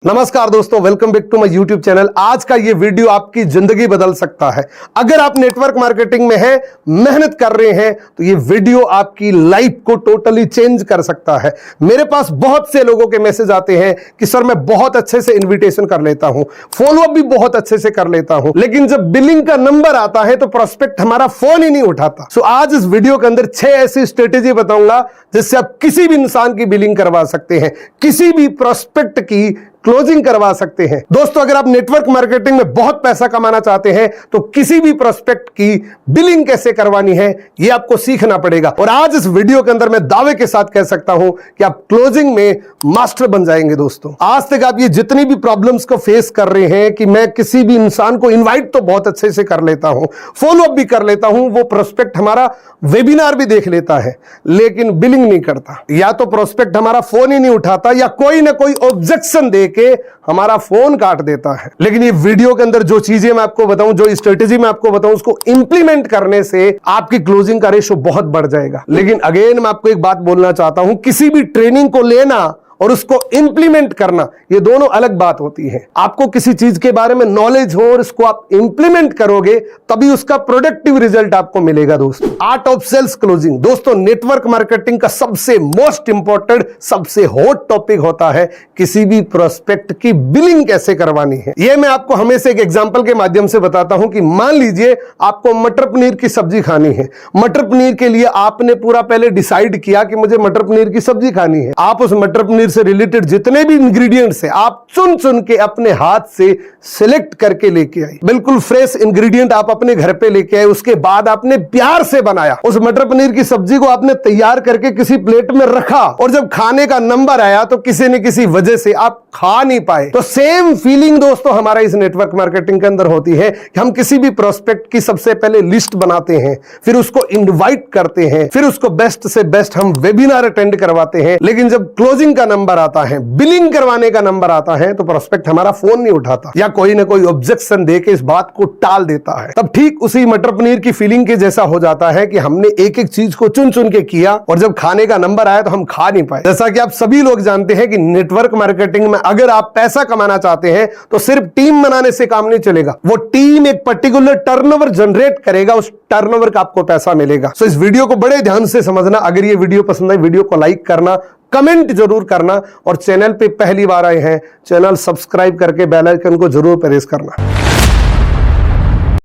नमस्कार दोस्तों, welcome back to my YouTube channel. आज का ये वीडियो आपकी जिंदगी बदल सकता है। अगर आप नेटवर्क मार्केटिंग में हैं, मेहनत कर रहे हैं, तो ये वीडियो आपकी लाइफ को टोटली चेंज कर सकता है। मेरे पास बहुत से लोगों के मैसेज आते हैं कि सर मैं बहुत अच्छे से इन्विटेशन कर लेता हूं, फॉलोअप भी बहुत अच्छे से कर लेता हूं, लेकिन जब बिलिंग का नंबर आता है तो प्रोस्पेक्ट हमारा फोन ही नहीं उठाता। सो आज इस वीडियो के अंदर 6 ऐसी स्ट्रेटेजी बताऊंगा जिससे आप किसी भी इंसान की बिलिंग करवा सकते हैं, किसी भी प्रोस्पेक्ट की क्लोजिंग करवा सकते हैं। दोस्तों, अगर आप नेटवर्क मार्केटिंग में बहुत पैसा कमाना चाहते हैं तो किसी भी प्रोस्पेक्ट की बिलिंग कैसे करवानी है ये आपको सीखना पड़ेगा। और आज इस वीडियो के अंदर मैं दावे के साथ कह सकता हूं कि आप क्लोजिंग में मास्टर बन जाएंगे। दोस्तों, आज तक आप ये जितनी भी प्रॉब्लम्स को फेस कर रहे हैं कि मैं किसी भी इंसान को इन्वाइट तो बहुत अच्छे से कर लेता हूं, फॉलोअप भी कर लेता हूं, वो प्रोस्पेक्ट हमारा वेबिनार भी देख लेता है लेकिन बिलिंग नहीं करता, या तो प्रोस्पेक्ट हमारा फोन ही नहीं उठाता या कोई ना कोई ऑब्जेक्शन दे के हमारा फोन काट देता है। लेकिन ये वीडियो के अंदर जो चीजें मैं आपको बताऊं, जो स्ट्रेटेजी मैं आपको बताऊं, उसको इंप्लीमेंट करने से आपकी क्लोजिंग का रेशो बहुत बढ़ जाएगा। लेकिन अगेन मैं आपको एक बात बोलना चाहता हूं, किसी भी ट्रेनिंग को लेना और उसको इंप्लीमेंट करना, ये दोनों अलग बात होती है। आपको किसी चीज के बारे में नॉलेज हो और इसको आप इंप्लीमेंट करोगे तभी उसका प्रोडक्टिव रिजल्ट आपको मिलेगा। दोस्तों, आर्ट ऑफ सेल्स क्लोजिंग, दोस्तों नेटवर्क मार्केटिंग का सबसे मोस्ट इंपॉर्टेंट, सबसे हॉट टॉपिक होता है किसी भी प्रोस्पेक्ट की बिलिंग कैसे करवानी है। यह मैं आपको हमेशा एक एग्जांपल के माध्यम से बताता हूं कि मान लीजिए आपको मटर पनीर की सब्जी खानी है। मटर पनीर के लिए आपने पूरा पहले डिसाइड किया कि मुझे मटर पनीर की सब्जी खानी है। आप उस मटर पनीर से रिलेटेड जितने भी इंग्रेडिएंट्स हैं आप चुन चुन के अपने हाथ से सिलेक्ट करके लेके आए। बिल्कुल फ्रेश इंग्रेडिएंट आप अपने घर पे लेके आए। उसके बाद आपने प्यार से बनाया, उस मटर पनीर की सब्जी को आपने तैयार करके किसी प्लेट में रखा और जब खाने का नंबर आया तो किसी न किसी वजह से आप खा नहीं पाए। तो सेम फीलिंग दोस्तों हमारा इस नेटवर्क मार्केटिंग के अंदर होती है कि हम किसी भी प्रोस्पेक्ट की सबसे पहले लिस्ट बनाते हैं, फिर उसको इनवाइट करते हैं, फिर उसको बेस्ट से बेस्ट हम वेबिनार अटेंड करवाते हैं। लेकिन जब क्लोजिंग का नंबर आता है, बिलिंग करवाने का नंबर आता है, तो प्रोस्पेक्ट हमारा फोन नहीं उठाता या कोई ना कोई ऑब्जेक्शन देके इस बात को टाल देता है। तब ठीक उसी मटर पनीर की फीलिंग के जैसा हो जाता है कि हमने एक एक चीज को चुन चुन के किया और जब खाने का नंबर आया तो हम खा नहीं पाए। जैसा कि आप सभी लोग जानते हैं कि नेटवर्क मार्केटिंग में अगर आप पैसा कमाना चाहते हैं तो सिर्फ टीम बनाने से काम नहीं चलेगा। वो टीम एक पर्टिकुलर टर्नओवर जनरेट करेगा, उस टर्नओवर का आपको पैसा मिलेगा। सो इस वीडियो को बड़े ध्यान से समझना। अगर ये वीडियो पसंद आई, वीडियो को लाइक करना, कमेंट जरूर करना और चैनल पे पहली बार आए हैं, चैनल सब्सक्राइब करके बेल आइकन को जरूर प्रेस करना।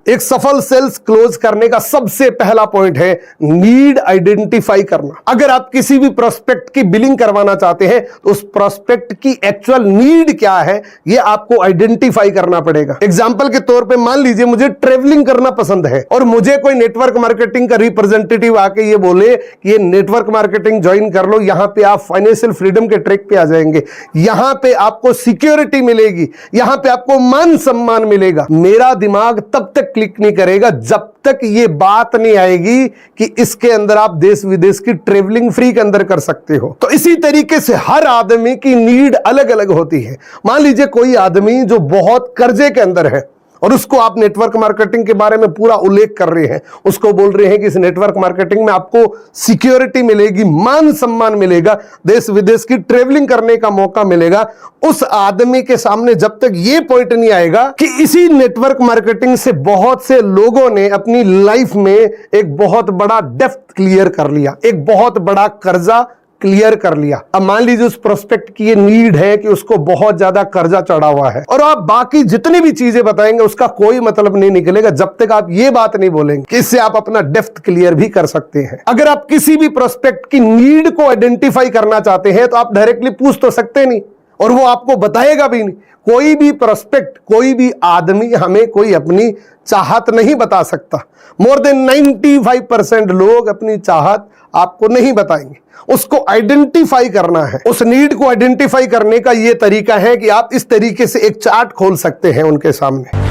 एक सफल सेल्स क्लोज करने का सबसे पहला पॉइंट है नीड आइडेंटिफाई करना। अगर आप किसी भी प्रोस्पेक्ट की बिलिंग करवाना चाहते हैं तो उस प्रोस्पेक्ट की एक्चुअल नीड क्या है ये आपको आइडेंटिफाई करना पड़ेगा। एग्जांपल के तौर पे मान लीजिए मुझे ट्रेवलिंग करना पसंद है और मुझे कोई नेटवर्क मार्केटिंग का रिप्रेजेंटेटिव आके ये बोले कि ये नेटवर्क मार्केटिंग ज्वाइन कर लो, यहां पे आप फाइनेंशियल फ्रीडम के ट्रैक पे आ जाएंगे, यहां पे आपको सिक्योरिटी मिलेगी, यहां पे आपको मान सम्मान मिलेगा। मेरा दिमाग तब तक क्लिक नहीं करेगा जब तक ये बात नहीं आएगी कि इसके अंदर आप देश विदेश की ट्रेवलिंग फ्री के अंदर कर सकते हो। तो इसी तरीके से हर आदमी की नीड अलग अलग होती है। मान लीजिए कोई आदमी जो बहुत कर्जे के अंदर है और उसको आप नेटवर्क मार्केटिंग के बारे में पूरा उल्लेख कर रहे हैं, उसको बोल रहे हैं कि इस नेटवर्क मार्केटिंग में आपको सिक्योरिटी मिलेगी, मान सम्मान मिलेगा, देश विदेश की ट्रेवलिंग करने का मौका मिलेगा। उस आदमी के सामने जब तक ये पॉइंट नहीं आएगा कि इसी नेटवर्क मार्केटिंग से बहुत से लोगों ने अपनी लाइफ में एक बहुत बड़ा डेप्थ क्लियर कर लिया, एक बहुत बड़ा कर्जा क्लियर कर लिया। अब मान लीजिए उस प्रोस्पेक्ट की ये नीड है कि उसको बहुत ज्यादा कर्जा चढ़ा हुआ है और आप बाकी जितनी भी चीजें बताएंगे उसका कोई मतलब नहीं निकलेगा जब तक आप ये बात नहीं बोलेंगे कि इससे आप अपना डेप्थ क्लियर भी कर सकते हैं। अगर आप किसी भी प्रोस्पेक्ट की नीड को आइडेंटिफाई करना चाहते हैं तो आप डायरेक्टली पूछ तो सकते नहीं और वो आपको बताएगा भी नहीं। कोई भी प्रोस्पेक्ट, कोई भी आदमी हमें कोई अपनी चाहत नहीं बता सकता। मोर देन 95% लोग अपनी चाहत आपको नहीं बताएंगे। उसको आइडेंटिफाई करना है। उस नीड को आइडेंटिफाई करने का यह तरीका है कि आप इस तरीके से एक चार्ट खोल सकते हैं उनके सामने।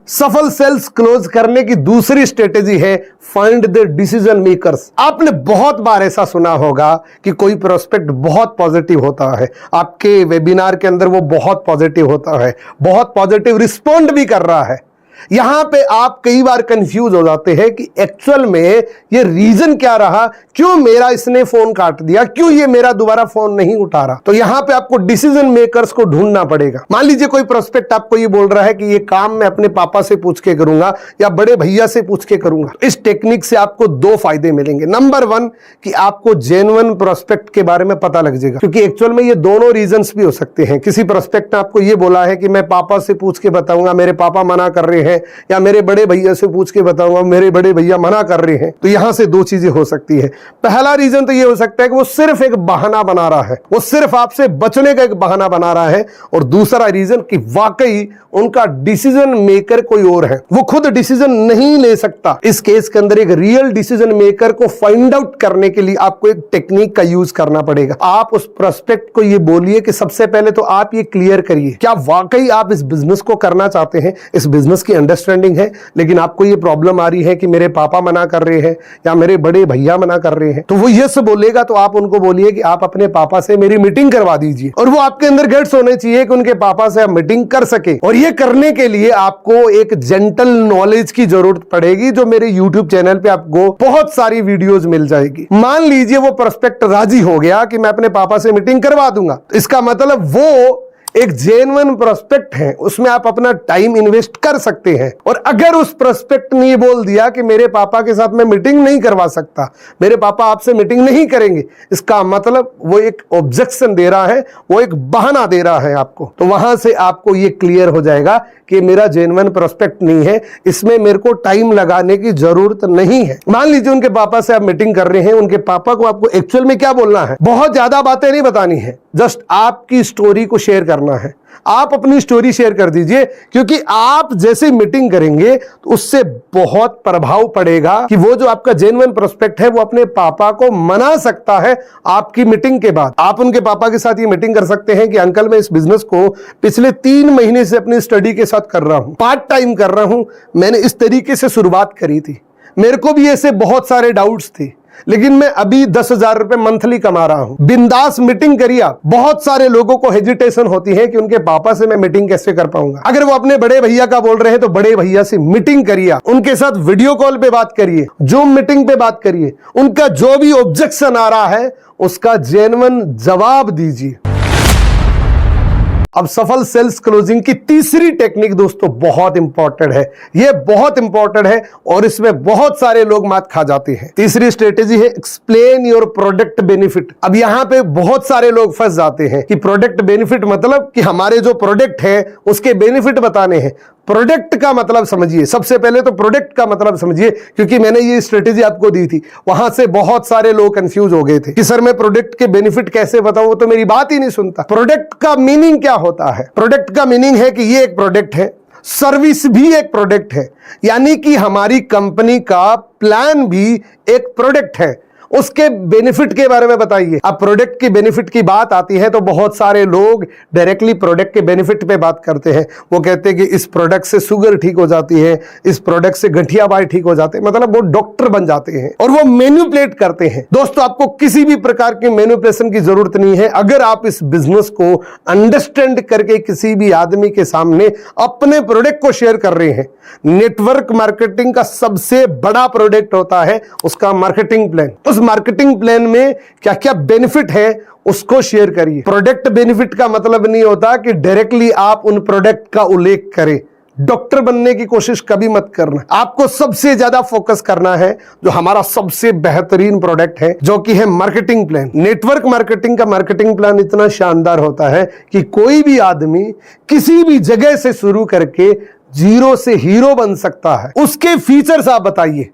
सफल सेल्स क्लोज करने की दूसरी स्ट्रेटेजी है फाइंड द डिसीजन मेकर्स। आपने बहुत बार ऐसा सुना होगा कि कोई प्रोस्पेक्ट बहुत पॉजिटिव होता है, आपके वेबिनार के अंदर वो बहुत पॉजिटिव होता है, बहुत पॉजिटिव रिस्पॉन्ड भी कर रहा है, यहां पे आप कई बार कंफ्यूज हो जाते हैं कि एक्चुअल में ये रीजन क्या रहा, क्यों मेरा इसने फोन काट दिया, क्यों ये मेरा दोबारा फोन नहीं उठा रहा। तो यहां पे आपको डिसीजन मेकर्स को ढूंढना पड़ेगा। मान लीजिए कोई प्रोस्पेक्ट आपको ये बोल रहा है कि ये काम मैं अपने पापा से पूछ के करूंगा या बड़े भैया से पूछ के करूंगा। इस टेक्निक से आपको दो फायदे मिलेंगे। नंबर 1 कि आपको जेन्युइन प्रोस्पेक्ट के बारे में पता लग जाएगा, क्योंकि एक्चुअल में ये दोनों रीजंस भी हो सकते हैं। किसी प्रोस्पेक्ट ने आपको ये बोला है कि मैं पापा से पूछ के बताऊंगा, मेरे पापा मना कर रहे हैं, या मेरे बड़े भैया से पूछ के बताऊंगा, मेरे बड़े भैया मना कर रहे हैं। तो यहां से दो चीजें हो सकती है। पहला रीजन तो ये हो सकता है कि वो सिर्फ एक बहाना बना रहा है, वो सिर्फ आपसे बचने का एक बहाना बना रहा है। और दूसरा रीजन कि वाकई उनका डिसीजन मेकर कोई और है, वो खुद डिसीजन नहीं ले सकता। इस केस के अंदर एक रियल डिसीजन मेकर को फाइंड आउट करने के लिए आपको एक टेक्निक का यूज करना पड़ेगा। आप उस प्रोस्पेक्ट को ये बोलिए कि सबसे पहले तो आप ये क्लियर करिए, क्या वाकई आप इस बिजनेस को करना चाहते हैं, इस बिजनेस की अंडरस्टैंडिंग है, लेकिन आपको ये प्रॉब्लम आ रही है कि मेरे पापा मना कर रहे हैं या मेरे बड़े भैया मना कर रहे हैं। तो वो यस बोलेगा तो आप उनको बोलिए कि आप अपने पापा से मेरी मीटिंग करवा दीजिए। और वो आपके अंदर गट्स होने चाहिए कि उनके पापा से आप मीटिंग कर सके। और ये करने के लिए आपको एक जेंटल नॉलेज की जरूरत पड़ेगी, जो मेरे यूट्यूब चैनल पे आपको बहुत सारी वीडियोस मिल जाएगी। मान लीजिए वो प्रोस्पेक्ट राजी हो गया कि मैं अपने पापा से मीटिंग करवा दूंगा, इसका मतलब वो एक जेन्युइन प्रोस्पेक्ट है, उसमें आप अपना टाइम इन्वेस्ट कर सकते हैं। और अगर उस प्रोस्पेक्ट ने ये बोल दिया कि मेरे पापा के साथ मैं मीटिंग नहीं करवा सकता, मेरे पापा आपसे मीटिंग नहीं करेंगे, इसका मतलब वो एक ऑब्जेक्शन दे रहा है, वो एक बहाना दे रहा है आपको। तो वहां से आपको ये क्लियर हो जाएगा कि मेरा जेन्युइन प्रोस्पेक्ट नहीं है, इसमें मेरे को टाइम लगाने की जरूरत नहीं है। मान लीजिए उनके पापा से आप मीटिंग कर रहे हैं, उनके पापा को आपको एक्चुअल में क्या बोलना है, बहुत ज्यादा बातें नहीं बतानी है, जस्ट आपकी स्टोरी को शेयर करना है। आप अपनी स्टोरी शेयर कर दीजिए, क्योंकि आप जैसे मीटिंग करेंगे तो उससे बहुत प्रभाव पड़ेगा कि वो जो आपका जेन्युइन प्रोस्पेक्ट है वो अपने पापा को मना सकता है आपकी मीटिंग के बाद। आप उनके पापा के साथ ये मीटिंग कर सकते हैं कि अंकल मैं इस बिजनेस को पिछले 3 महीने से अपनी स्टडी के साथ कर रहा हूं, पार्ट टाइम कर रहा हूं, मैंने इस तरीके से शुरुआत करी थी, मेरे को भी ऐसे बहुत सारे डाउट्स थे, लेकिन मैं अभी 10,000 रुपए मंथली कमा रहा हूं। बिंदास मीटिंग करिए आप। बहुत सारे लोगों को हेजिटेशन होती है कि उनके पापा से मैं मीटिंग कैसे कर पाऊंगा। अगर वो अपने बड़े भैया का बोल रहे हैं तो बड़े भैया से मीटिंग करिए, उनके साथ वीडियो कॉल पे बात करिए, जूम मीटिंग पे बात करिए, उनका जो भी ऑब्जेक्शन आ रहा है उसका जेन्युइन जवाब दीजिए। अब सफल सेल्स क्लोजिंग की तीसरी टेक्निक दोस्तों बहुत इंपॉर्टेंट है, ये बहुत इंपॉर्टेंट है और इसमें बहुत सारे लोग मात खा जाते हैं। तीसरी स्ट्रेटेजी है एक्सप्लेन योर प्रोडक्ट बेनिफिट। अब यहां पे बहुत सारे लोग फंस जाते हैं कि प्रोडक्ट बेनिफिट मतलब कि हमारे जो प्रोडक्ट है उसके बेनिफिट बताने हैं। प्रोडक्ट का मतलब समझिए, सबसे पहले तो प्रोडक्ट का मतलब समझिए, क्योंकि मैंने ये स्ट्रेटेजी आपको दी थी, वहां से बहुत सारे लोग कंफ्यूज हो गए थे कि सर मैं प्रोडक्ट के बेनिफिट कैसे बताऊं, वो तो मेरी बात ही नहीं सुनता। प्रोडक्ट का मीनिंग क्या होता है? प्रोडक्ट का मीनिंग है कि ये एक प्रोडक्ट है, सर्विस भी एक प्रोडक्ट है, यानी कि हमारी कंपनी का प्लान भी एक प्रोडक्ट है। उसके बेनिफिट के बारे में बताइए। अब प्रोडक्ट की बेनिफिट की बात आती है तो बहुत सारे लोग डायरेक्टली प्रोडक्ट के बेनिफिट पे बात करते हैं। वो कहते हैं कि इस प्रोडक्ट से शुगर ठीक हो जाती है, इस प्रोडक्ट से गठिया बाई ठीक हो जाते हैं, मतलब वो डॉक्टर बन जाते हैं और वो मैनिपुलेट करते हैं। दोस्तों आपको किसी भी प्रकार के मैनिपुलेशन की जरूरत नहीं है। अगर आप इस बिजनेस को अंडरस्टैंड करके किसी भी आदमी के सामने अपने प्रोडक्ट को शेयर कर रहे हैं, नेटवर्क मार्केटिंग का सबसे बड़ा प्रोडक्ट होता है उसका मार्केटिंग प्लान। उस मार्केटिंग प्लान में क्या क्या बेनिफिट है उसको शेयर करिए। प्रोडक्ट बेनिफिट का मतलब नहीं होता कि डायरेक्टली आप उन प्रोडक्ट का उल्लेख करें। डॉक्टर बनने की कोशिश कभी मत करना। आपको सबसे ज्यादा फोकस करना है जो हमारा सबसे बेहतरीन प्रोडक्ट है, जो कि है मार्केटिंग प्लान। नेटवर्क मार्केटिंग का मार्केटिंग प्लान इतना शानदार होता है कि कोई भी आदमी किसी भी जगह से शुरू करके जीरो से हीरो बन सकता है। उसके फीचर्स आप बताइए।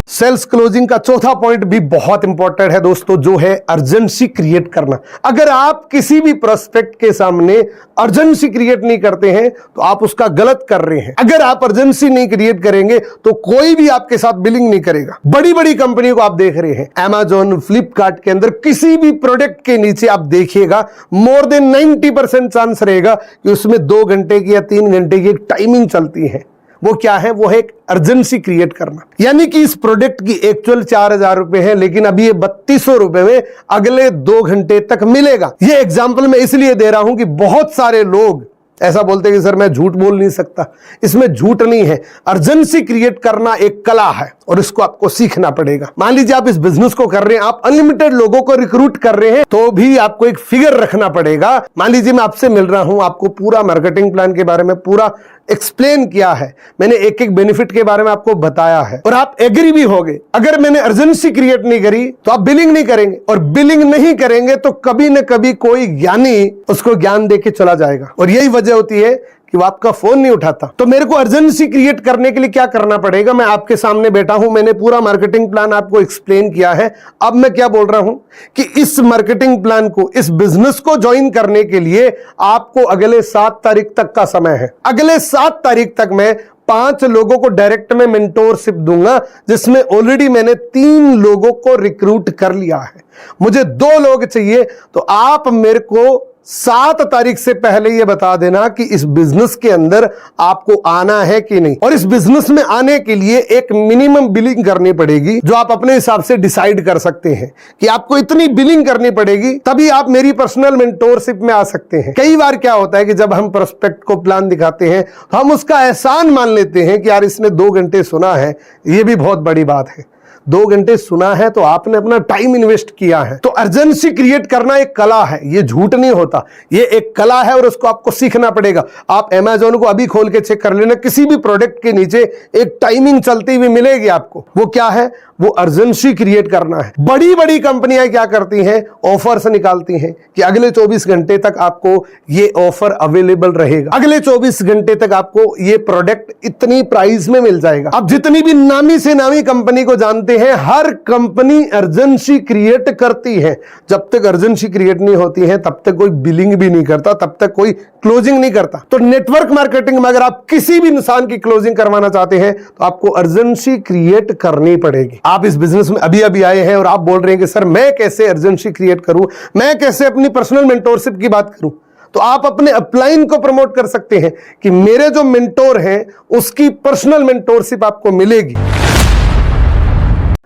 सेल्स क्लोजिंग का चौथा पॉइंट भी बहुत इंपॉर्टेंट है दोस्तों, जो है अर्जेंसी क्रिएट करना। अगर आप किसी भी प्रोस्पेक्ट के सामने अर्जेंसी क्रिएट नहीं करते हैं तो आप उसका गलत कर रहे हैं। अगर आप अर्जेंसी नहीं क्रिएट करेंगे तो कोई भी आपके साथ बिलिंग नहीं करेगा। बड़ी बड़ी कंपनी को आप देख रहे हैं, Amazon, फ्लिपकार्ट के अंदर किसी भी प्रोडक्ट के नीचे आप देखिएगा मोर देन 90% चांस रहेगा कि उसमें 2 घंटे की या 3 घंटे की एक टाइमिंग चलती है। वो क्या है? वो है एक अर्जेंसी क्रिएट करना। यानी कि इस प्रोडक्ट की एक्चुअल 4,000 रुपए है, लेकिन अभी ये 3200 रुपए में अगले 2 घंटे तक मिलेगा। ये एग्जाम्पल मैं इसलिए दे रहा हूं कि बहुत सारे लोग ऐसा बोलते हैं कि सर मैं झूठ बोल नहीं सकता। इसमें झूठ नहीं है, अर्जेंसी क्रिएट करना एक कला है और इसको आपको सीखना पड़ेगा। मान लीजिए आप इस बिजनेस को कर रहे हैं, आप अनलिमिटेड लोगों को रिक्रूट कर रहे हैं, तो भी आपको एक फिगर रखना पड़ेगा। मान लीजिए मैं आपसे मिल रहा हूं, आपको पूरा मार्केटिंग प्लान के बारे में पूरा एक्सप्लेन किया है, मैंने एक एक बेनिफिट के बारे में आपको बताया है और आप एग्री भी होगे। अगर मैंने अर्जेंसी क्रिएट नहीं करी तो आप बिलिंग नहीं करेंगे, और बिलिंग नहीं करेंगे तो कभी न कभी कोई ज्ञानी उसको ज्ञान देके चला जाएगा, और यही वजह होती है कि वो आपका फोन नहीं उठाता। तो मेरे को अर्जेंसी क्रिएट करने के लिए क्या करना पड़ेगा? मैं आपके सामने बैठा हूं, मैंने पूरा मार्केटिंग प्लान आपको एक्सप्लेन किया है। अब मैं क्या बोल रहा हूं कि इस मार्केटिंग प्लान को, इस बिजनेस को ज्वाइन करने के लिए आपको अगले 7 तारीख तक का समय है। अगले 7 तारीख तक मैं 5 लोगों को डायरेक्ट में मेंटोरशिप दूंगा, जिसमें ऑलरेडी मैंने 3 लोगों को रिक्रूट कर लिया है। मुझे 2 लोग चाहिए, तो आप मेरे को 7 तारीख से पहले यह बता देना कि इस बिजनेस के अंदर आपको आना है कि नहीं। और इस बिजनेस में आने के लिए एक मिनिमम बिलिंग करनी पड़ेगी, जो आप अपने हिसाब से डिसाइड कर सकते हैं कि आपको इतनी बिलिंग करनी पड़ेगी, तभी आप मेरी पर्सनल मेंटोरशिप में आ सकते हैं। कई बार क्या होता है कि जब हम प्रोस्पेक्ट को प्लान दिखाते हैं तो हम उसका एहसान मान लेते हैं कि यार इसने 2 घंटे सुना है, यह भी बहुत बड़ी बात है। 2 घंटे सुना है तो आपने अपना टाइम इन्वेस्ट किया है। तो अर्जेंसी क्रिएट करना एक कला है, ये झूठ नहीं होता, ये एक कला है और उसको आपको सीखना पड़ेगा। आप अमेज़न को अभी खोल के चेक कर लेना, किसी भी प्रोडक्ट के नीचे एक टाइमिंग चलती हुई मिलेगी आपको। वो क्या है? वो अर्जेंसी क्रिएट करना है। बड़ी बड़ी कंपनियां क्या करती हैं? ऑफर्स निकालती हैं कि अगले 24 घंटे तक आपको ये ऑफर अवेलेबल रहेगा, अगले 24 घंटे तक आपको ये प्रोडक्ट इतनी प्राइस में मिल जाएगा। अब जितनी भी नामी से नामी कंपनी को जानते हैं, हर कंपनी अर्जेंसी क्रिएट करती है। जब तक अर्जेंसी क्रिएट नहीं होती है तब तक कोई बिलिंग भी नहीं करता, तब तक कोई क्लोजिंग नहीं करता। तो नेटवर्क मार्केटिंग में अगर आप किसी भी इंसान की क्लोजिंग करवाना चाहते हैं तो आपको अर्जेंसी क्रिएट करनी पड़ेगी। आप इस बिजनेस में अभी अभी आए हैं और आप बोल रहे हैं कि सर मैं कैसे अर्जेंसी क्रिएट करूं, मैं कैसे अपनी पर्सनल मेंटोरशिप की बात करूं, तो आप अपने अपलाइन को प्रमोट कर सकते हैं कि मेरे जो मेंटोर हैं उसकी पर्सनल मेंटोरशिप आपको मिलेगी।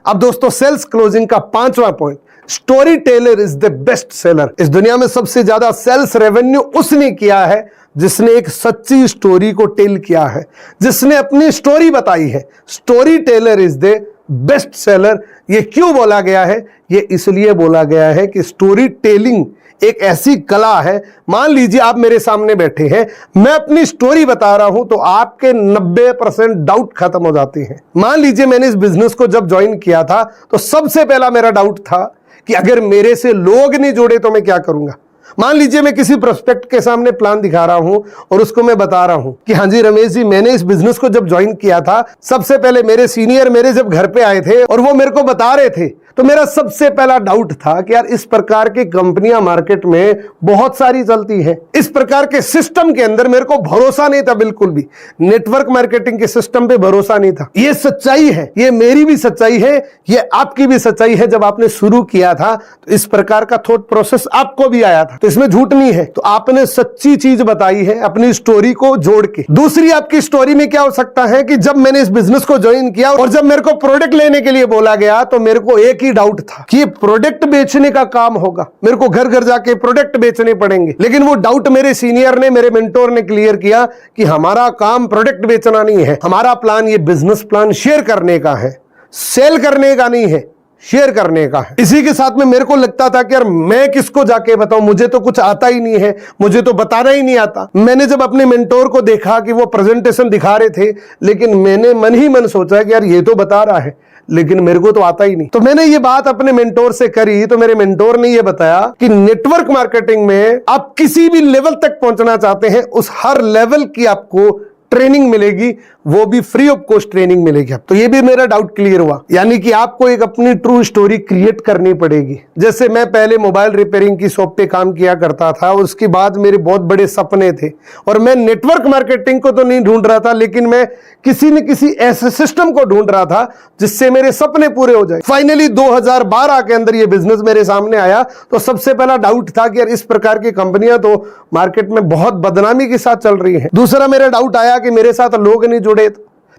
अब दोस्तों, सेल्स क्लोजिंग का 5वां point, story teller is the best seller. इस दुनिया में सबसे ज्यादा सेल्स रेवेन्यू उसने किया है जिसने एक सच्ची स्टोरी को टेल किया है, जिसने अपनी स्टोरी बताई है। Story teller is the best seller. ये क्यों बोला गया है? ये इसलिए बोला गया है कि स्टोरी टेलिंग एक ऐसी कला है। मान लीजिए आप मेरे सामने बैठे हैं, मैं अपनी स्टोरी बता रहा हूं तो आपके 90% डाउट खत्म हो जाते हैं। मान लीजिए मैंने इस बिजनेस को जब ज्वाइन किया था तो सबसे पहला मेरा डाउट था कि अगर मेरे से लोग नहीं जुड़े तो मैं क्या करूंगा। मान लीजिए मैं किसी प्रोस्पेक्ट के सामने प्लान दिखा रहा हूं और उसको मैं बता रहा हूं कि हाँ जी रमेश जी, मैंने इस बिजनेस को जब ज्वाइन किया था, सबसे पहले मेरे सीनियर मेरे जब घर पे आए थे और वो मेरे को बता रहे थे, तो मेरा सबसे पहला डाउट था कि यार इस प्रकार की कंपनियां मार्केट में बहुत सारी चलती हैं, इस प्रकार के सिस्टम के अंदर मेरे को भरोसा नहीं था, बिल्कुल भी नेटवर्क मार्केटिंग के सिस्टम पे भरोसा नहीं था। ये सच्चाई है, ये मेरी भी सच्चाई है, ये आपकी भी सच्चाई है। जब आपने शुरू किया था तो इस प्रकार का थॉट प्रोसेस आपको भी आया था, तो इसमें झूठ नहीं है। तो आपने सच्ची चीज बताई है अपनी स्टोरी को जोड़ के। दूसरी आपकी स्टोरी में क्या हो सकता है कि जब मैंने इस बिजनेस को ज्वाइन किया और जब मेरे को प्रोडक्ट लेने के लिए बोला गया तो मेरे को एक ही डाउट था कि ये प्रोडक्ट बेचने का काम होगा, मेरे को घर घर जाके प्रोडक्ट बेचने पड़ेंगे। लेकिन वो डाउट मेरे सीनियर ने, मेरे मेंटोर ने क्लियर किया कि हमारा काम प्रोडक्ट बेचना नहीं है, हमारा प्लान ये बिजनेस प्लान शेयर करने का है, सेल करने का नहीं है, शेयर करने का है। इसी के साथ में मेरे को लगता था कि यार मैं किसको जाके बताऊं, मुझे तो कुछ आता ही नहीं है, मुझे तो बताना ही नहीं आता। मैंने जब अपने मेंटोर को देखा कि वो प्रेजेंटेशन दिखा रहे थे, लेकिन मैंने मन ही मन सोचा कि यार ये तो बता रहा है लेकिन मेरे को तो आता ही नहीं। तो मैंने ये बात अपने मेंटोर से करी तो मेरे मेंटोर ने ये बताया कि नेटवर्क मार्केटिंग में आप किसी भी लेवल तक पहुंचना चाहते हैं, उस हर लेवल की आपको ट्रेनिंग मिलेगी, वो भी फ्री ऑफ कॉस्ट ट्रेनिंग मिलेगी। तो ये भी मेरा डाउट क्लियर हुआ, यानी कि आपको एक अपनी ट्रू स्टोरी क्रिएट करनी पड़ेगी। जैसे मैं पहले मोबाइल रिपेयरिंग की शॉप पे काम किया करता था, उसके बाद मेरे बहुत बड़े सपने थे और मैं नेटवर्क मार्केटिंग को तो नहीं ढूंढ रहा था, लेकिन मैं किसी न किसी ऐसे सिस्टम को ढूंढ रहा था जिससे मेरे सपने पूरे हो जाए। फाइनली 2012 के अंदर ये बिजनेस मेरे सामने आया तो सबसे पहला डाउट था कि यार इस प्रकार की कंपनियां तो मार्केट में बहुत बदनामी के साथ चल रही हैं। दूसरा मेरा डाउट आया कि मेरे साथ लोग नहीं जुड़े।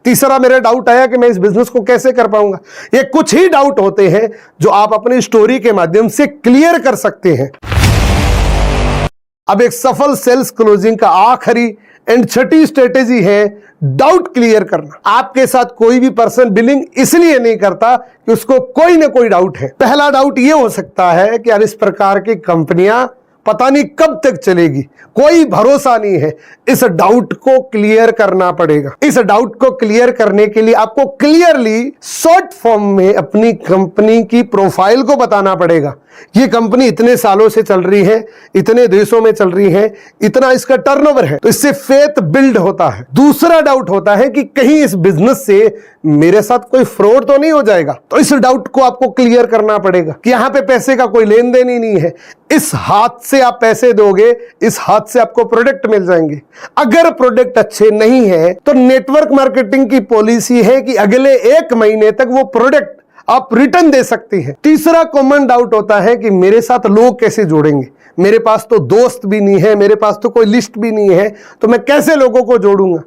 तीसरा मेरा डाउट आया कि मैं इस बिजनेस को कैसे कर पाऊंगा। ये कुछ ही डाउट होते हैं जो आप अपनी स्टोरी के माध्यम से क्लियर कर सकते हैं। अब एक सफल सेल्स क्लोजिंग का आखिरी एंड छठी स्ट्रेटेजी है डाउट क्लियर करना। आपके साथ कोई भी पर्सन बिलिंग इसलिए नहीं करता कि उसको कोई ना कोई डाउट है। पहला डाउट ये हो सकता है कि यार इस प्रकार की कंपनियां पता नहीं कब तक चलेगी, कोई भरोसा नहीं है। इस डाउट को क्लियर करना पड़ेगा। इस डाउट को क्लियर करने के लिए आपको क्लियरली शॉर्ट फॉर्म में अपनी कंपनी की प्रोफाइल को बताना पड़ेगा। ये कंपनी इतने सालों से चल रही है, इतने देशों में चल रही है, इतना इसका टर्नओवर है, तो इससे फेथ बिल्ड होता है। दूसरा डाउट होता है कि कहीं इस बिजनेस से मेरे साथ कोई फ्रॉड तो नहीं हो जाएगा। तो इस डाउट को आपको क्लियर करना पड़ेगा कि यहां पे पैसे का कोई लेन देन ही नहीं है। इस हाथ से आप पैसे दोगे, इस हाथ से आपको प्रोडक्ट मिल जाएंगे। अगर प्रोडक्ट अच्छे नहीं है तो नेटवर्क मार्केटिंग की पॉलिसी है कि अगले 1 महीने तक वो प्रोडक्ट आप रिटर्न दे सकती हैं। तीसरा कॉमन डाउट होता है कि मेरे साथ लोग कैसे जोड़ेंगे, मेरे पास तो दोस्त भी नहीं है, मेरे पास तो कोई लिस्ट भी नहीं है, तो मैं कैसे लोगों को जोड़ूंगा।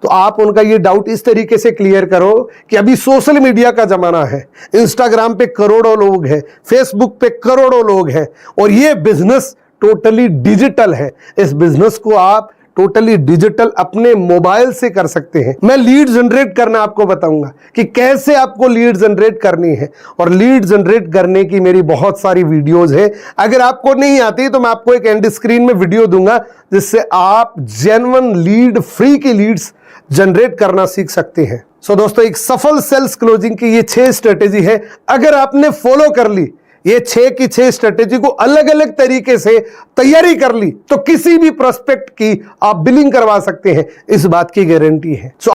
तो आप उनका ये डाउट इस तरीके से क्लियर करो कि अभी सोशल मीडिया का जमाना है, इंस्टाग्राम पे करोड़ों लोग हैं, फेसबुक पे करोड़ों लोग हैं और ये बिजनेस टोटली डिजिटल है। इस बिजनेस को आप टोटली डिजिटल अपने मोबाइल से कर सकते हैं। मैं लीड जनरेट करना आपको बताऊंगा कि कैसे आपको लीड जनरेट करनी है, और लीड जनरेट करने की मेरी बहुत सारी वीडियोस है। अगर आपको नहीं आती तो मैं आपको एक एंड स्क्रीन में वीडियो दूंगा जिससे आप जेन्युइन लीड, फ्री की लीड्स जनरेट करना सीख सकते हैं। सो दोस्तों, एक सफल सेल्स क्लोजिंग की ये 6 स्ट्रेटेजी है। अगर आपने फॉलो कर ली ये 6 की 6 स्ट्रेटेजी को, अलग अलग तरीके से तैयारी कर ली, तो किसी भी प्रोस्पेक्ट की आप बिलिंग करवा सकते हैं, इस बात की गारंटी है।